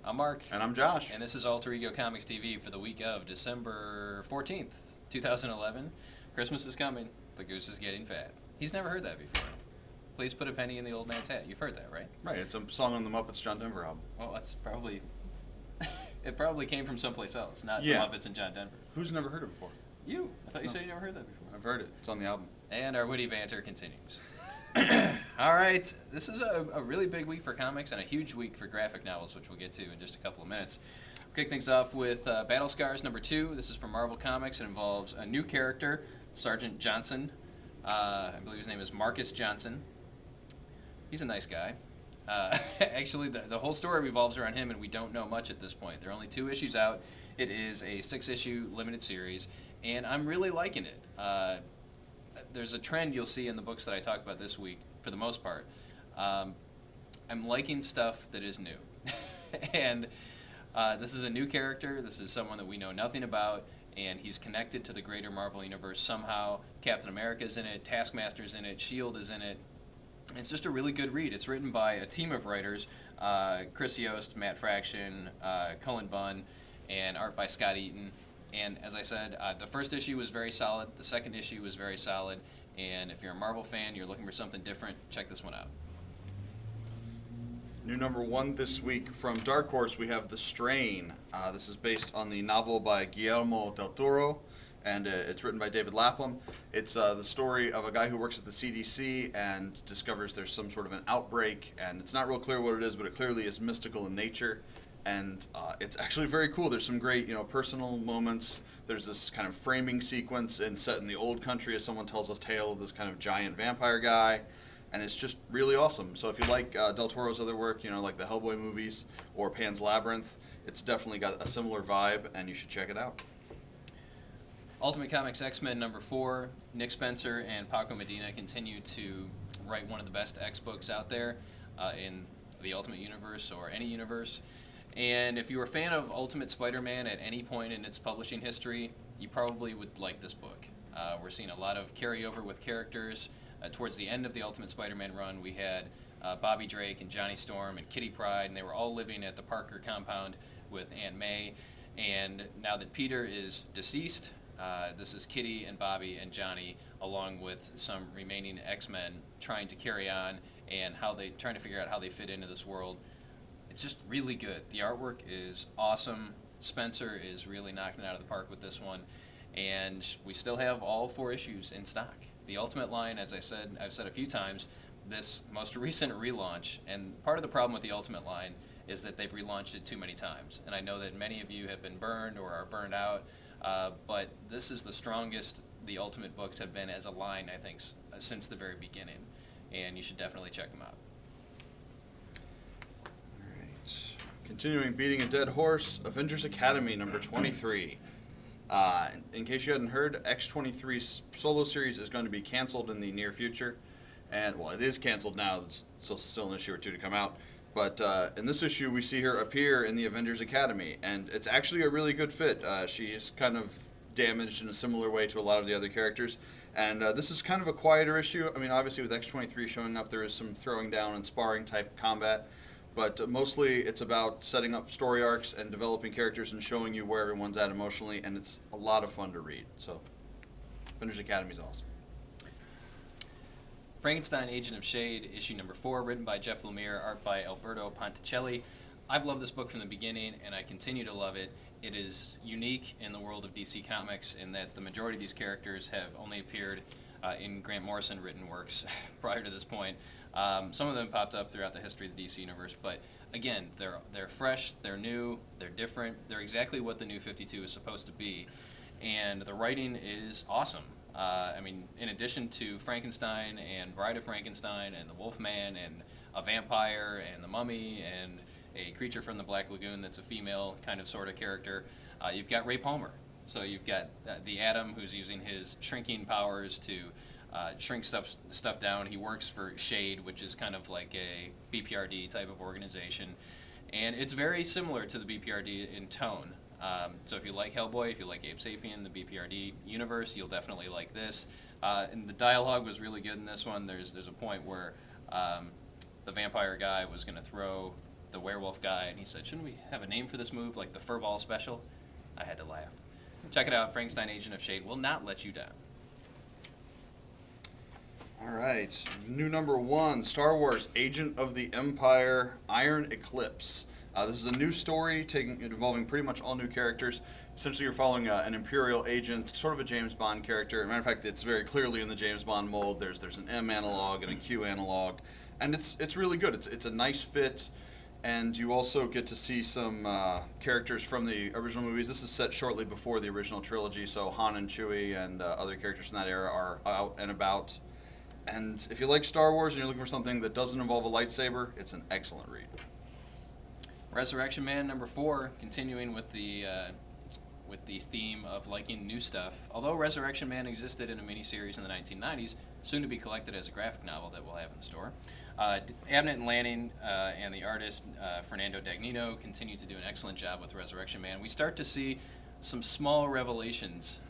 I'm Mark. And I'm Josh. And this is Alter Ego Comics TV for the week of December 14th, 2011. Christmas is coming. The goose is getting fat. He's never heard that before. Please put a penny in the old man's hat. You've heard that, right? Right, it's a song on the Muppets John Denver album. Well, that's probably... it probably came from someplace else, not the Yeah. Muppets and John Denver. Who's never heard it before? You. I thought you No. said you never heard that before. I've heard it. It's on the album. And our witty banter continues. All right, this is a really big week for comics and a huge week for graphic novels, which we'll get to in just a couple of minutes. We'll kick things off with Battle Scars #2. This is from Marvel Comics. It involves a new character, Sergeant Johnson. I believe his name is Marcus Johnson. He's a nice guy. Actually, the whole story revolves around him, and we don't know much at this point. There are only 2 issues out. It is a 6-issue limited series, and I'm really liking it. There's a trend you'll see in the books that I talk about this week, for the most part. I'm liking stuff that is new. And this is a new character. This is someone that we know nothing about, and he's connected to the greater Marvel Universe somehow. Captain America's in it, Taskmaster's in it, S.H.I.E.L.D. is in it. It's just a really good read. It's written by a team of writers, Chris Yost, Matt Fraction, Cullen Bunn, and art by Scott Eaton. And as I said, the first issue was very solid. The second issue was very solid. And if you're a Marvel fan, you're looking for something different, check this one out. New #1 this week from Dark Horse, we have The Strain. This is based on the novel by Guillermo del Toro, and it's written by David Lapham. It's the story of a guy who works at the CDC and discovers there's some sort of an outbreak, and it's not real clear what it is, but it clearly is mystical in nature. And it's actually very cool. There's some great, personal moments. There's this kind of framing sequence and set in the old country as someone tells us tale of this kind of giant vampire guy. And it's just really awesome. So if you like Del Toro's other work, like the Hellboy movies or Pan's Labyrinth, it's definitely got a similar vibe, and you should check it out. Ultimate Comics X-Men #4. Nick Spencer and Paco Medina continue to write one of the best X books out there in the Ultimate Universe or any universe. And if you were a fan of Ultimate Spider-Man at any point in its publishing history, you probably would like this book. We're seeing a lot of carryover with characters. Towards the end of the Ultimate Spider-Man run, we had Bobby Drake and Johnny Storm and Kitty Pryde, and they were all living at the Parker compound with Aunt May. And now that Peter is deceased, this is Kitty and Bobby and Johnny, along with some remaining X-Men, trying to carry on and trying to figure out how they fit into this world. It's just really good. The artwork is awesome. Spencer is really knocking it out of the park with this one. And we still have all 4 issues in stock. The Ultimate line, as I've said a few times, this most recent relaunch, and part of the problem with the Ultimate line is that they've relaunched it too many times. And I know that many of you have been burned or are burned out, but this is the strongest the Ultimate books have been as a line, I think, since the very beginning. And you should definitely check them out. Continuing beating a dead horse, Avengers Academy #23. In case you hadn't heard, X-23's solo series is going to be canceled in the near future. And, well, it is canceled now. There's still an issue or 2 to come out. But in this issue, we see her appear in the Avengers Academy. And it's actually a really good fit. She's kind of damaged in a similar way to a lot of the other characters. And this is kind of a quieter issue. I mean, obviously, with X-23 showing up, there is some throwing down and sparring type combat. But mostly it's about setting up story arcs and developing characters and showing you where everyone's at emotionally, and it's a lot of fun to read. So, Avengers Academy is awesome. Frankenstein, Agent of Shade, issue #4, written by Jeff Lemire, art by Alberto Ponticelli. I've loved this book from the beginning, and I continue to love it. It is unique in the world of DC Comics in that the majority of these characters have only appeared in Grant Morrison written works prior to this point. Some of them popped up throughout the history of the DC Universe, but again, they're fresh, they're new, they're different, they're exactly what the New 52 is supposed to be, and the writing is awesome. I mean, in addition to Frankenstein and Bride of Frankenstein and the Wolfman and a vampire and the Mummy and a creature from the Black Lagoon that's a female kind of sort of character, you've got Ray Palmer. So you've got the Atom, who's using his shrinking powers to shrink stuff down. He works for SHADE, which is kind of like a BPRD type of organization. And it's very similar to the BPRD in tone. So if you like Hellboy, if you like Abe Sapien, the BPRD universe, you'll definitely like this. And the dialogue was really good in this one. There's a point where the vampire guy was going to throw the werewolf guy, and he said, shouldn't we have a name for this move, like the Furball Special? I had to laugh. Check it out. Frankenstein Agent of Shade will not let you down. All right, new number 1, Star Wars Agent of the Empire, Iron Eclipse. This is a new story involving pretty much all new characters. Essentially, you're following an Imperial agent, sort of a James Bond character. As a matter of fact, it's very clearly in the James Bond mold. There's an M analog and a Q analog, and it's really good. It's a nice fit, and you also get to see some characters from the original movies. This is set shortly before the original trilogy, so Han and Chewie and other characters from that era are out and about. And if you like Star Wars and you're looking for something that doesn't involve a lightsaber, it's an excellent read. Resurrection Man number 4, continuing with the theme of liking new stuff. Although Resurrection Man existed in a miniseries in the 1990s, soon to be collected as a graphic novel that we'll have in store. Abnett and Lanning and the artist Fernando Dagnino continue to do an excellent job with Resurrection Man. We start to see some small revelations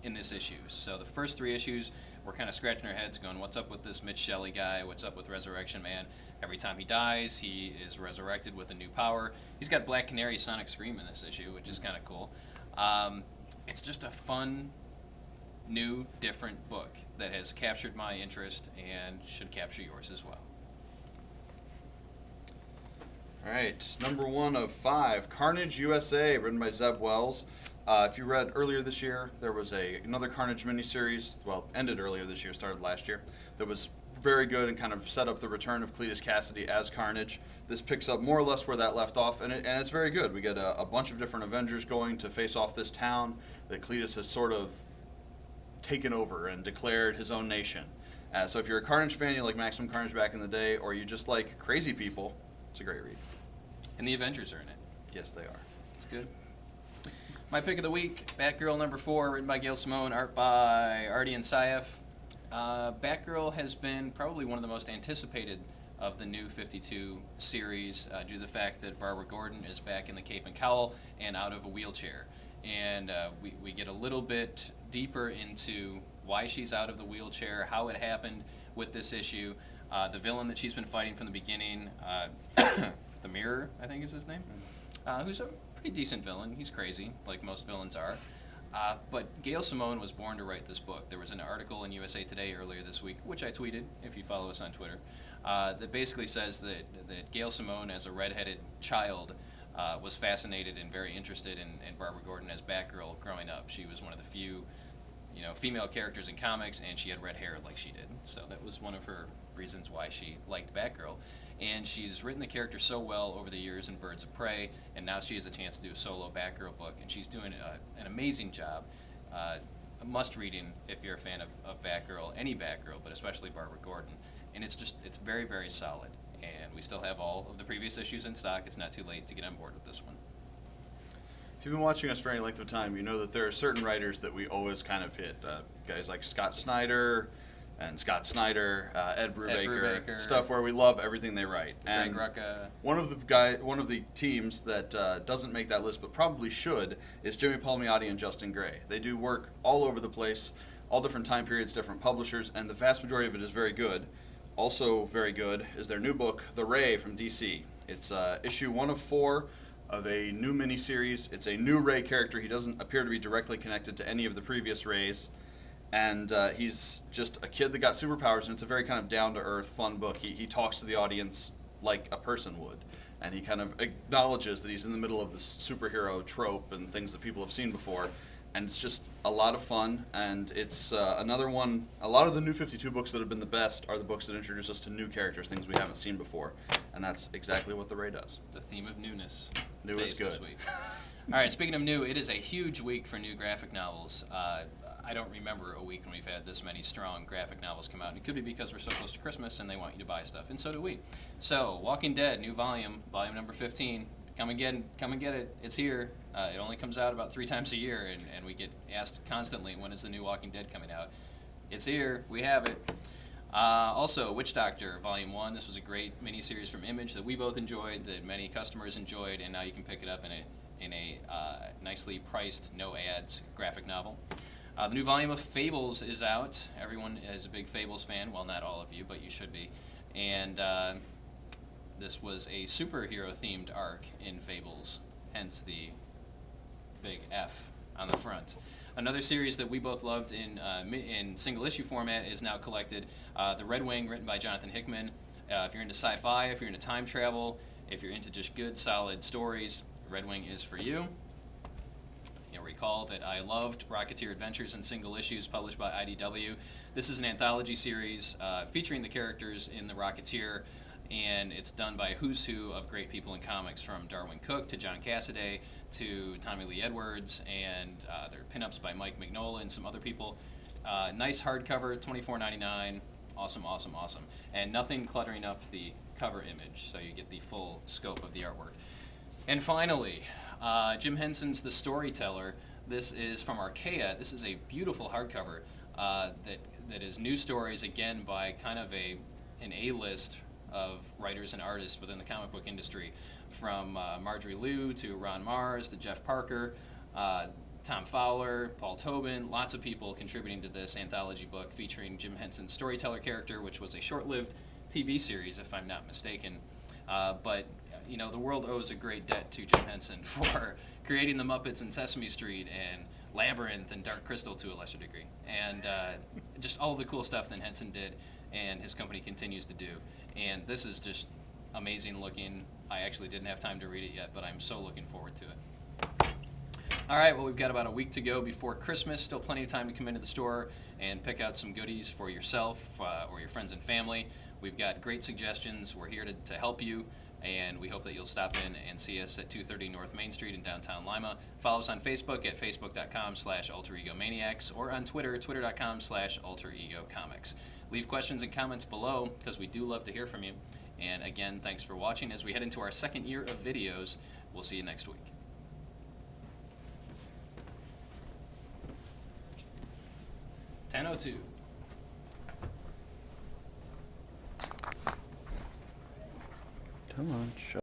in this issue. So the first 3 issues, we're kind of scratching our heads going, what's up with this Mitch Shelley guy? What's up with Resurrection Man? Every time he dies, he is resurrected with a new power. He's got Black Canary Sonic Scream in this issue, which is kind of cool. It's just a fun, new, different book that has captured my interest and should capture yours as well. All right, number 1 of 5, Carnage USA, written by Zeb Wells. If you read earlier this year, there was another Carnage miniseries, well, ended earlier this year, started last year, that was very good and kind of set up the return of Cletus Cassidy as Carnage. This picks up more or less where that left off, and it's very good. We get a bunch of different Avengers going to face off this town that Cletus has sort of taken over and declared his own nation. So if you're a Carnage fan, you like Maximum Carnage back in the day, or you just like crazy people, it's a great read. And the Avengers are in it. Yes, they are. It's good. My pick of the week, Batgirl number 4, written by Gail Simone, art by Artie and Saif. Batgirl has been probably one of the most anticipated of the new 52 series due to the fact that Barbara Gordon is back in the cape and cowl and out of a wheelchair. And we get a little bit deeper into why she's out of the wheelchair, how it happened with this issue, the villain that she's been fighting from the beginning, the Mirror, I think is his name, who's a pretty decent villain. He's crazy, like most villains are. But Gail Simone was born to write this book. There was an article in USA Today earlier this week, which I tweeted, if you follow us on Twitter, that basically says that Gail Simone, as a redheaded child, was fascinated and very interested in Barbara Gordon as Batgirl growing up. She was one of the few, female characters in comics, and she had red hair like she did. So that was one of her reasons why she liked Batgirl. And she's written the character so well over the years in Birds of Prey, and now she has a chance to do a solo Batgirl book, and she's doing an amazing job. A must-reading if you're a fan of Batgirl, any Batgirl, but especially Barbara Gordon. And it's very, very solid. And we still have all of the previous issues in stock. It's not too late to get on board with this one. If you've been watching us for any length of time, you know that there are certain writers that we always kind of hit. Guys like Scott Snyder, Ed Brubaker, stuff where we love everything they write. And Greg Rucka. one of the teams that doesn't make that list but probably should is Jimmy Palmiotti and Justin Gray. They do work all over the place, all different time periods, different publishers, and the vast majority of it is very good. Also very good is their new book, The Ray from DC. It's issue 1 of 4 of a new miniseries. It's a new Ray character. He doesn't appear to be directly connected to any of the previous Rays. And he's just a kid that got superpowers, and it's a very kind of down-to-earth, fun book. He talks to the audience like a person would, and he kind of acknowledges that he's in the middle of this superhero trope and things that people have seen before, and it's just a lot of fun, and it's another one. A lot of the new 52 books that have been the best are the books that introduce us to new characters, things we haven't seen before, and that's exactly what The Ray does. The theme of newness. New is good. This week. All right, speaking of new, it is a huge week for new graphic novels. I don't remember a week when we've had this many strong graphic novels come out. And it could be because we're so close to Christmas and they want you to buy stuff, and so do we. So, Walking Dead, new volume number 15. Come and get it. It's here. It only comes out about 3 times a year, and we get asked constantly, when is the new Walking Dead coming out? It's here. We have it. Also, Witch Doctor, Volume 1. This was a great miniseries from Image that we both enjoyed, that many customers enjoyed, and now you can pick it up in a nicely priced, no ads graphic novel. The new volume of Fables is out. Everyone is a big Fables fan. Well, not all of you, but you should be. And This was a superhero-themed arc in Fables, hence the big F on the front. Another series that we both loved in single-issue format is now collected. The Red Wing, written by Jonathan Hickman. If you're into sci-fi, if you're into time travel, if you're into just good, solid stories, Red Wing is for you. You'll recall that I loved Rocketeer Adventures in single issues published by IDW. This is an anthology series featuring the characters in the Rocketeer, and it's done by a who's who of great people in comics, from Darwin Cook to John Cassaday to Tommy Lee Edwards, and there are pinups by Mike Mignola and some other people. Nice hardcover, $24.99. Awesome, awesome, awesome. And nothing cluttering up the cover image, so you get the full scope of the artwork. And finally, Jim Henson's The Storyteller. This is from Archaea. This is a beautiful hardcover that is new stories, again, by kind of an A-list of writers and artists within the comic book industry, from Marjorie Liu to Ron Mars to Jeff Parker, Tom Fowler, Paul Tobin, lots of people contributing to this anthology book featuring Jim Henson's Storyteller character, which was a short-lived TV series, if I'm not mistaken. But you know, the world owes a great debt to Jim Henson for creating the Muppets and Sesame Street and Labyrinth and Dark Crystal to a lesser degree, and just all the cool stuff that Henson did and his company continues to do. And this is just amazing looking. I actually didn't have time to read it yet, but I'm so looking forward to it. All right, well, we've got about a week to go before Christmas. Still plenty of time to come into the store and pick out some goodies for yourself or your friends and family. We've got great suggestions. We're here to help you, and we hope that you'll stop in and see us at 230 North Main Street in downtown Lima. Follow us on Facebook at facebook.com/alteregomaniacs or on Twitter, twitter.com/alteregocomics. Leave questions and comments below, because we do love to hear from you. And again, thanks for watching. As we head into our second year of videos, we'll see you next week. 10:02. Come on,